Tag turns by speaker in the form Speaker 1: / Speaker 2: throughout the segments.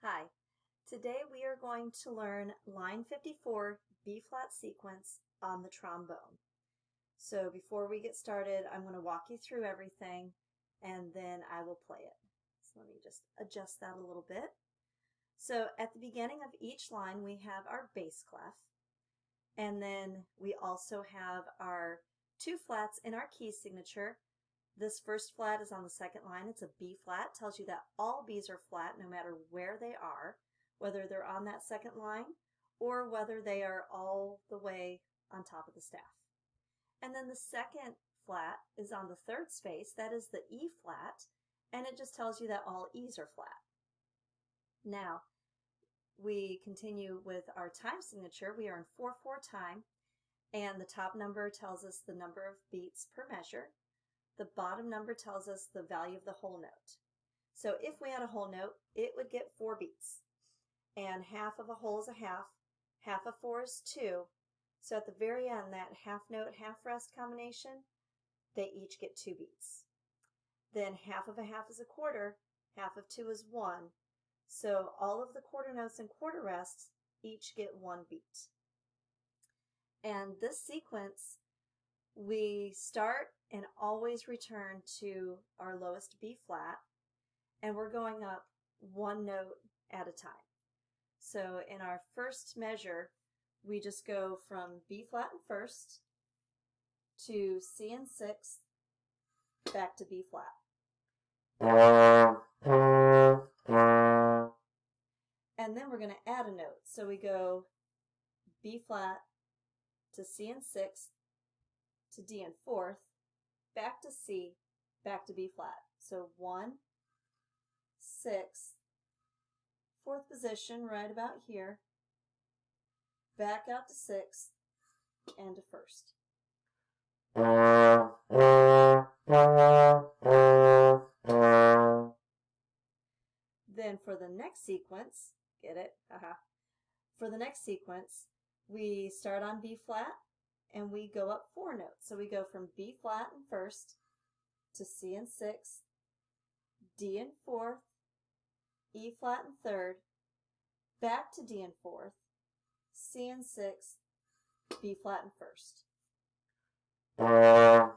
Speaker 1: Hi, today we are going to learn line 54 B-flat sequence on the trombone. So before we get started, I'm going to walk you through everything and then I will play it. So let me just adjust that a little bit. So at the beginning of each line we have our bass clef, and then we also have our two flats in our key signature. This first flat is on the second line. It's a B flat. Tells you that all Bs are flat no matter where they are, whether they're on that second line or whether they are all the way on top of the staff. And then the second flat is on the third space. That is the E flat, and it just tells you that all E's are flat. Now, we continue with our time signature. We are in 4/4 time, and the top number tells us the number of beats per measure. The bottom number tells us the value of the whole note. So if we had a whole note, it would get 4 beats. And half of a whole is a half. Half of 4 is 2. So at the very end, that half note, half rest combination, they each get 2 beats. Then half of a half is a quarter. Half of 2 is 1. So all of the quarter notes and quarter rests each get 1 beat. And this sequence, we start and always return to our lowest B flat, and we're going up one note at a time. So in our first measure, we just go from B flat in first to C in sixth, back to B flat. And then we're going to add a note. So we go B flat to C in sixth, to D in fourth, back to C, back to B flat. So 1, 6, fourth position right about here, back out to 6th, and to first. Then for the next sequence, get it? Haha. For the next sequence, we start on B flat and we go up 4 notes. So we go from B flat in first to C in sixth, D in fourth, E flat in third, back to D in fourth, C in sixth, B flat in first. And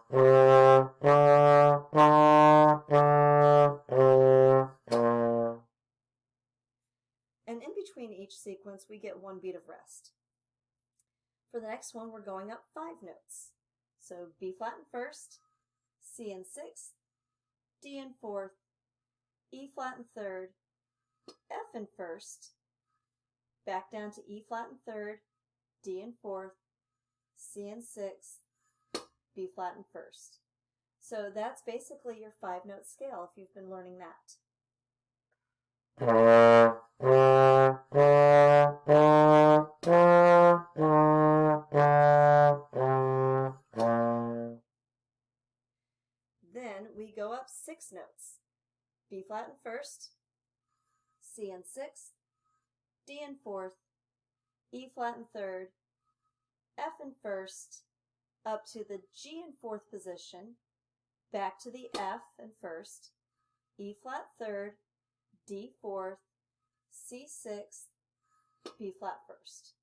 Speaker 1: in between each sequence, we get 1 beat of rest. For the next one, we're going up 5 notes. So B flat in first, C in sixth, D in fourth, E flat in third, F in first, back down to E flat in third, D in fourth, C in sixth, B flat in first. So that's basically your 5-note scale if you've been learning that. Then we go up 6 notes. B flat in first, C in sixth, D in fourth, E flat in third, F in first, up to the G in fourth position, back to the F in first, E flat third, D fourth, C sixth, B flat first.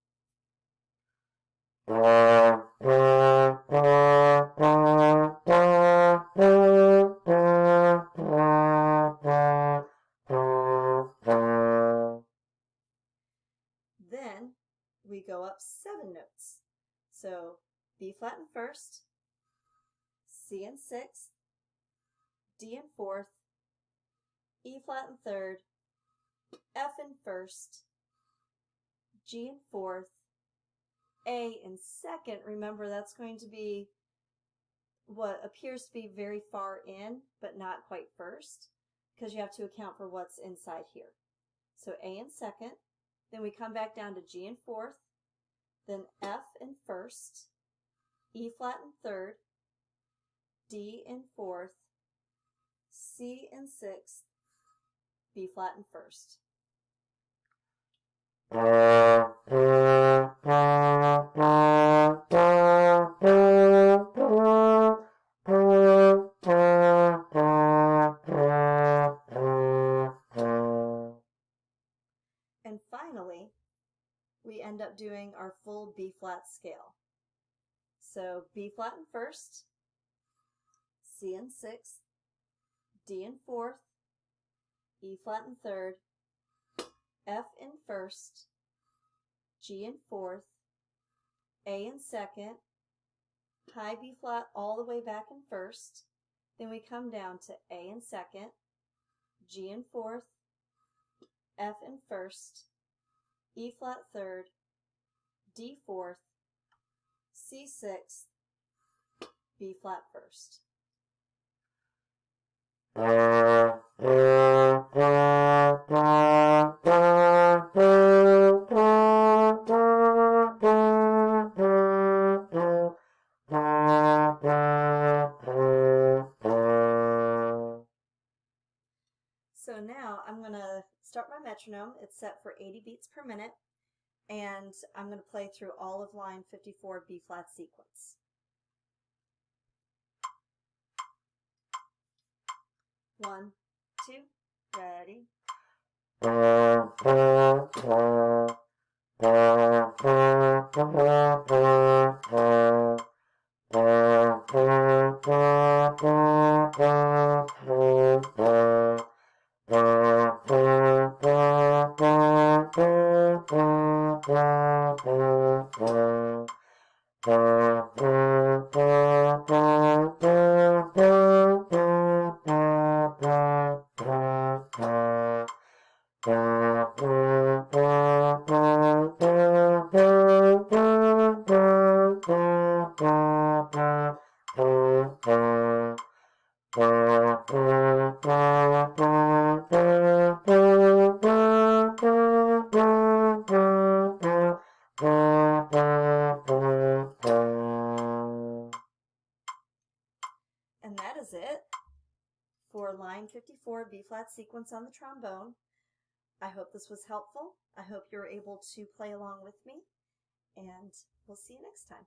Speaker 1: Then we go up 7 notes. So B flat in first, C in sixth, D in fourth, E flat in third, F in first, G in fourth, A in second. Remember, that's going to be what appears to be very far in, but not quite first, because you have to account for what's inside here. So A in second, then we come back down to G in fourth, then F in first, E flat in third, D in fourth, C in sixth, B flat in first. And finally, we end up doing our full B flat scale. So B flat in first, C in sixth, D in fourth, E flat in third, F in first, G in fourth, A in second, high B flat all the way back in first, then we come down to A in second, G in fourth, F in first, E flat third, D fourth, C sixth, B flat first. So now I'm going to start my metronome. It's set for 80 beats per minute, and I'm going to play through all of line 54 B flat sequence. 1, 2, ready. And that is it for line 54 B flat sequence on the trombone. I hope this was helpful. I hope you're able to play along with me, and we'll see you next time.